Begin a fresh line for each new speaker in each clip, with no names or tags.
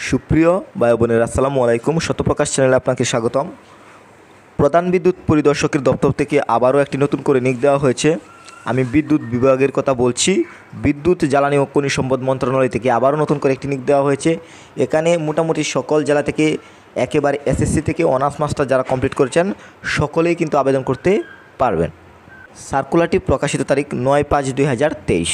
সুপ্রিয় ভাই বোনেরা, আসসালামু আলাইকুম। সত্যপ্রকাশ চ্যানেলে আপনাকে স্বাগতম। প্রধান বিদ্যুৎ পরিদর্শকের দপ্তর থেকে আবারও একটি নতুন করে নিয়োগ দেওয়া হয়েছে। আমি বিদ্যুৎ বিভাগের কথা বলছি। বিদ্যুৎ জ্বালানি ও খনি সম্পদ মন্ত্রণালয় থেকে আবারও নতুন করে একটি নিয়োগ দেওয়া হয়েছে। এখানে মোটামুটি সকল জেলা থেকে একেবারে এসএসসি থেকে অনার্স মাস্টার যারা কমপ্লিট করেছেন সকলেই কিন্তু আবেদন করতে পারবেন। সার্কুলারটি প্রকাশিত তারিখ 9/5/2023।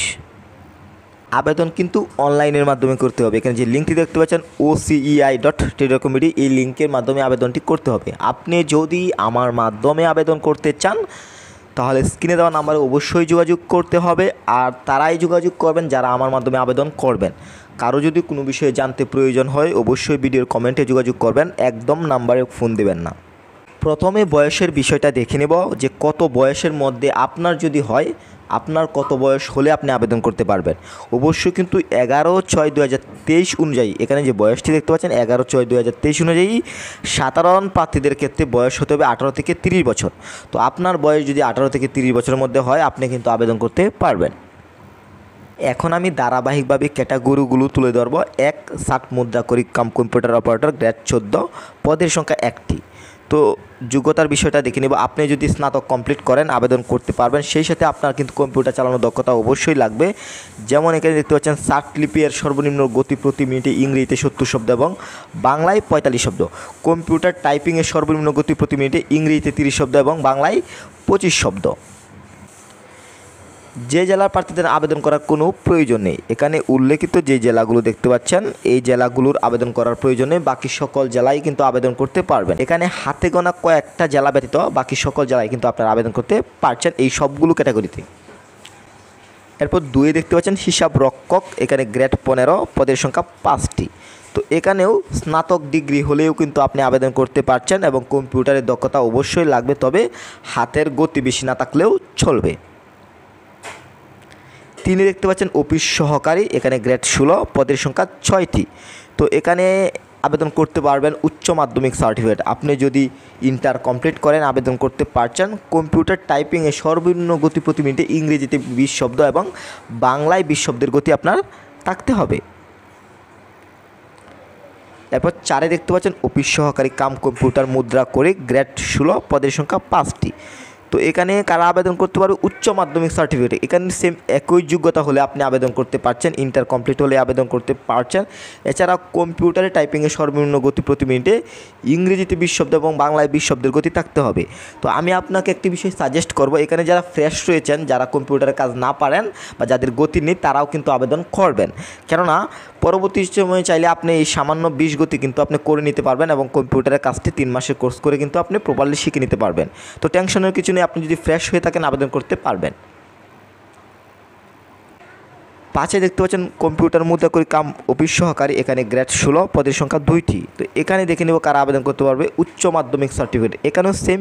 আবেদন কিন্তু অনলাইনের মাধ্যমে করতে হবে। এখানে যে লিঙ্কটি দেখতে পাচ্ছেন ocei.tedcomedy, এই লিঙ্কের মাধ্যমে আবেদনটি করতে হবে। আপনি যদি আমার মাধ্যমে আবেদন করতে চান তাহলে স্ক্রিনে দেওয়া নাম্বারে অবশ্যই যোগাযোগ করতে হবে। আর তারাই যোগাযোগ করবেন যারা আমার মাধ্যমে আবেদন করবেন। কারো যদি কোনো বিষয়ে জানতে প্রয়োজন হয় অবশ্যই ভিডিওর কমেন্টে যোগাযোগ করবেন, একদম নাম্বারে ফোন দেবেন না। প্রথমে বয়সের বিষয়টা দেখে নেব যে কত বয়সের মধ্যে আপনার যদি হয়, আপনার কত বয়স হলে আপনি আবেদন করতে পারবেন। অবশ্যই কিন্তু 11/6/2023 অনুযায়ী, এখানে যে বয়সটি দেখতে পাচ্ছেন 11/6/2023 অনুযায়ী সাধারণ প্রার্থীদের ক্ষেত্রে বয়স হতে হবে 18 থেকে 30 বছর। তো আপনার বয়স যদি 18 থেকে 30 বছরের মধ্যে হয় আপনি কিন্তু আবেদন করতে পারবেন। এখন আমি ধারাবাহিকভাবে ক্যাটাগরিগুলো তুলে ধরব। 1, ষাট মুদ্রাকরিক কাম কম্পিউটার অপারেটর, গ্রেড 14, পদের সংখ্যা 1টি। তো যোগ্যতার বিষয়টা দেখে নেব। আপনি যদি স্নাতক কমপ্লিট করেন আবেদন করতে পারবেন। সেই সাথে আপনার কিন্তু কম্পিউটার চালানোর দক্ষতা অবশ্যই লাগবে। যেমন এখানে দেখতে পাচ্ছেন 60 লিপি এর সর্বনিম্ন গতি প্রতি মিনিটে ইংরেজিতে 70 শব্দ এবং বাংলায় 45 শব্দ। কম্পিউটার টাইপিংয়ের সর্বনিম্ন গতি প্রতি মিনিটে ইংরেজিতে 30 শব্দ এবং বাংলায় 25 শব্দ। যে জেলার প্রার্থীদের আবেদন করার কোনো প্রয়োজন নেই, এখানে উল্লেখিত যে জেলাগুলো দেখতে পাচ্ছেন এই জেলাগুলোর আবেদন করার প্রয়োজন নেই, বাকি সকল জেলায় কিন্তু আবেদন করতে পারবেন। এখানে হাতে গোনা কয়েকটা জেলা ব্যতীত বাকি সকল জেলায় কিন্তু আপনারা আবেদন করতে পারছেন এই সবগুলো ক্যাটাগরিতে। এরপর 2 দেখতে পাচ্ছেন হিসাব রক্ষক, এখানে গ্রেড 15, পদের সংখ্যা 5টি। তো এখানেও স্নাতক ডিগ্রি হলেও কিন্তু আপনি আবেদন করতে পারছেন এবং কম্পিউটারের দক্ষতা অবশ্যই লাগবে, তবে হাতের গতি বেশি না থাকলেও চলবে। 3 দেখতে পাচ্ছেন অফিস সহকারী, এখানে গ্রেড 16, পদের সংখ্যা 6টি। তো এখানে আবেদন করতে পারবেন উচ্চ মাধ্যমিক সার্টিফিকেট। আপনি যদি ইন্টার কমপ্লিট করেন আবেদন করতে পারছেন। কম্পিউটার টাইপিংয়ে সর্বনিম্ন গতি প্রতি মিনিটে ইংরেজিতে 20 শব্দ এবং বাংলায় 20 শব্দের গতি আপনার থাকতে হবে। এরপর 4 দেখতে পাচ্ছেন অফিস সহকারী কাম কম্পিউটার মুদ্রা করে, গ্রেড 16, পদের সংখ্যা 5টি। তো এখানে কারা আবেদন করতে পারবে? উচ্চ মাধ্যমিক সার্টিফিকেট। এখানে সেম একই যোগ্যতা হলে আপনি আবেদন করতে পারছেন, ইন্টার কমপ্লিট হলে আবেদন করতে পারছেন। এছাড়া কম্পিউটারে টাইপিংয়ে সর্বনিম্ন গতি প্রতি মিনিটে ইংরেজিতে 20 শব্দ এবং বাংলায় 20 শব্দের গতি থাকতে হবে। তো আমি আপনাকে একটি বিষয় সাজেস্ট করব, এখানে যারা ফ্রেশ রয়েছেন, যারা কম্পিউটারের কাজ না পারেন বা যাদের গতি নেই তারাও কিন্তু আবেদন করবেন। কেননা পরবর্তী সময়ে চাইলে আপনি এই সামান্য 20 গতি কিন্তু আপনি করে নিতে পারবেন এবং কম্পিউটারের কাজটি 3 মাসের কোর্স করে কিন্তু আপনি প্রপারলি শিখে নিতে পারবেন। তো টেনশনের কিছু নেই, আপনি যদি ফ্রেশ হয়ে থাকেন আবেদন করতে পারবেন। 5 দেখতে পাচ্ছেন কম্পিউটার মুদ্রাকরিক কাম অফিস সহকারী, এখানে গ্রেড 16, পদের সংখ্যা 2টি। তো এখানে দেখে নেব কারা আবেদন করতে পারবে। উচ্চ মাধ্যমিক সার্টিফিকেট, এখানেও সেম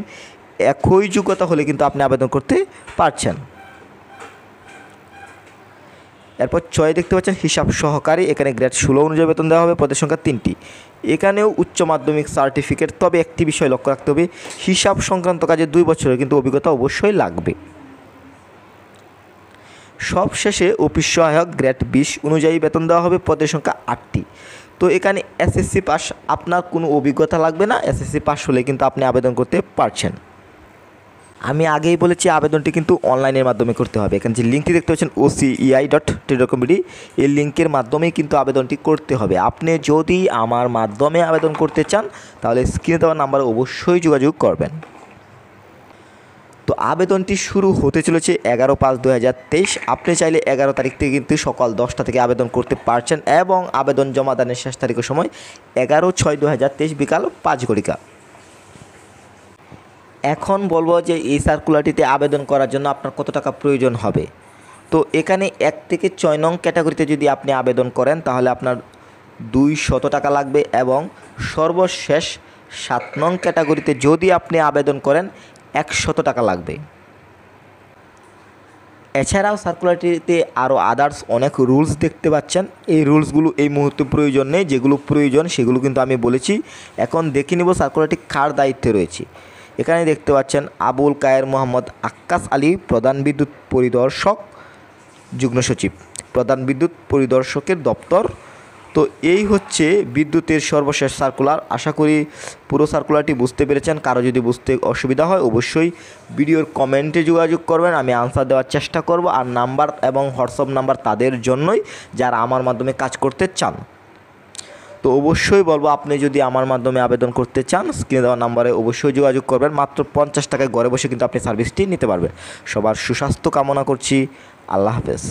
একই যোগ্যতা হলে কিন্তু আপনি আবেদন করতে পারছেন। এরপর 6 দেখতে পাচ্ছেন হিসাব সহকারী, এখানে গ্রেড 16 অনুযায়ী বেতন দেওয়া হবে, পদের সংখ্যা 3টি। এখানেও উচ্চ মাধ্যমিক সার্টিফিকেট, তবে একটি বিষয় লক্ষ্য রাখতে হবে, হিসাব সংক্রান্ত কাজে 2 বছরের কিন্তু অভিজ্ঞতা অবশ্যই লাগবে। সবশেষে অফিস সহায়ক, গ্রেড 20 অনুযায়ী বেতন দেওয়া হবে, পদের সংখ্যা 8টি। তো এখানে এসএসসি পাস, আপনার কোনো অভিজ্ঞতা লাগবে না, এসএসসি পাস হলে কিন্তু আপনি আবেদন করতে পারছেন। আমি আগেই বলেছি আবেদনটি কিন্তু অনলাইনের মাধ্যমে করতে হবে। এখানে যে লিঙ্কটি দেখতে পাচ্ছেন ocei.tedcomedy, এই লিঙ্কের মাধ্যমেই কিন্তু আবেদনটি করতে হবে। আপনি যদি আমার মাধ্যমে আবেদন করতে চান তাহলে স্ক্রিনে দেওয়া নাম্বারে অবশ্যই যোগাযোগ করবেন। তো আবেদনটি শুরু হতে চলেছে 11/5/2023। আপনি চাইলে 11 তারিখ থেকে কিন্তু সকাল 10টা থেকে আবেদন করতে পারছেন এবং আবেদন জমা দানের শেষ তারিখের সময় 11/6/2023 বিকাল 5 ঘটিকা। এখন বলবো যে এই সার্কুলারটিতে আবেদন করার জন্য আপনার কত টাকা প্রয়োজন হবে। তো এখানে 1 থেকে 6 নং ক্যাটাগরিতে যদি আপনি আবেদন করেন তাহলে আপনার 200 টাকা লাগবে এবং সর্বশেষ 7 নং ক্যাটাগরিতে যদি আপনি আবেদন করেন 100 টাকা লাগবে। এছাড়াও সার্কুলারটিতে আরও আদার্স অনেক রুলস দেখতে পাচ্ছেন। এই রুলসগুলো এই মুহূর্তে প্রয়োজন নেই, যেগুলো প্রয়োজন সেগুলো কিন্তু আমি বলেছি। এখন দেখে নেব সার্কুলারটি কার দায়িত্বে রয়েছে। এখানে দেখতে পাচ্ছেন আবুল কায়ের মোহাম্মদ আক্কাস আলী, প্রধান বিদ্যুৎ পরিদর্শক, যুগ্ম সচিব, প্রধান বিদ্যুৎ পরিদর্শকের দপ্তর। তো তো এই হচ্ছে বিদ্যুতের সর্বশেষ সার্কুলার। আশা করি পুরো সার্কুলারটি বুঝতে পেরেছেন। কারো যদি বুঝতে অসুবিধা হয় অবশ্যই ভিডিওর কমেন্টে যোগাযোগ করবেন, আমি আনসার দেওয়ার চেষ্টা করব। আর নাম্বার এবং হোয়াটসঅ্যাপ নাম্বার তাদের জন্যই যারা আমার মাধ্যমে কাজ করতে চান। তো অবশ্যই বলবো, আপনি যদি আমার মাধ্যমে আবেদন করতে চান স্ক্রিনে দেওয়া নাম্বারে অবশ্যই যোগাযোগ করবেন। মাত্র 50 টাকায় ঘরে বসে কিন্তু আপনি সার্ভিসটি নিতে পারবেন। সবার সুস্বাস্থ্য কামনা করছি। আল্লাহ হাফেজ।